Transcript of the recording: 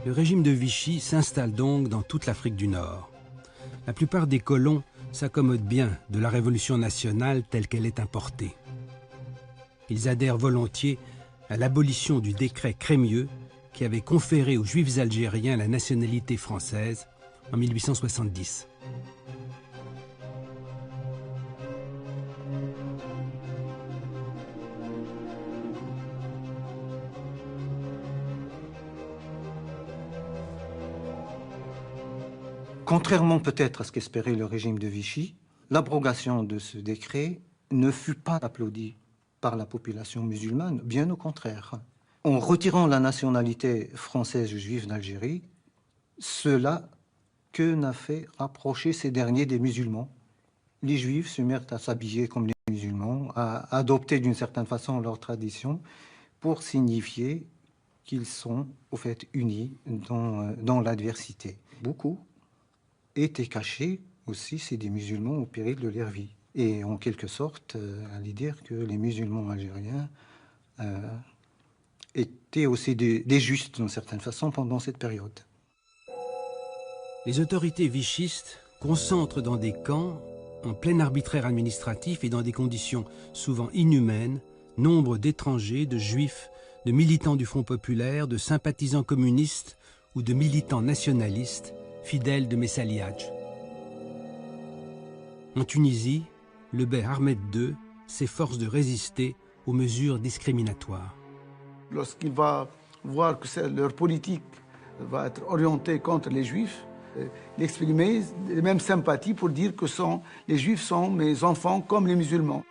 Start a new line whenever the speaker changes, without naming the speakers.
Le régime de Vichy s'installe donc dans toute l'Afrique du Nord. La plupart des colons s'accommodent bien de la révolution nationale telle qu'elle est importée. Ils adhèrent volontiers à l'abolition du décret Crémieux qui avait conféré aux Juifs algériens la nationalité française en 1870.
Contrairement peut-être à ce qu'espérait le régime de Vichy, l'abrogation de ce décret ne fut pas applaudie par la population musulmane, bien au contraire. En retirant la nationalité française juive d'Algérie, cela que n'a fait rapprocher ces derniers des musulmans. Les juifs se mirent à s'habiller comme les musulmans, à adopter d'une certaine façon leur tradition pour signifier qu'ils sont au fait unis dans l'adversité. Beaucoup étaient cachés aussi, c'est des musulmans au péril de leur vie. Et en quelque sorte, aller dire que les musulmans algériens étaient aussi des justes d'une certaine façon pendant cette période.
Les autorités vichistes concentrent dans des camps, en plein arbitraire administratif et dans des conditions souvent inhumaines, nombre d'étrangers, de juifs, de militants du Front populaire, de sympathisants communistes ou de militants nationalistes, fidèles de Messaliadj. En Tunisie, le bey Ahmed II s'efforce de résister aux mesures discriminatoires.
Lorsqu'il va voir que leur politique va être orientée contre les Juifs, il exprimait les mêmes sympathies pour dire que les Juifs sont mes enfants comme les musulmans.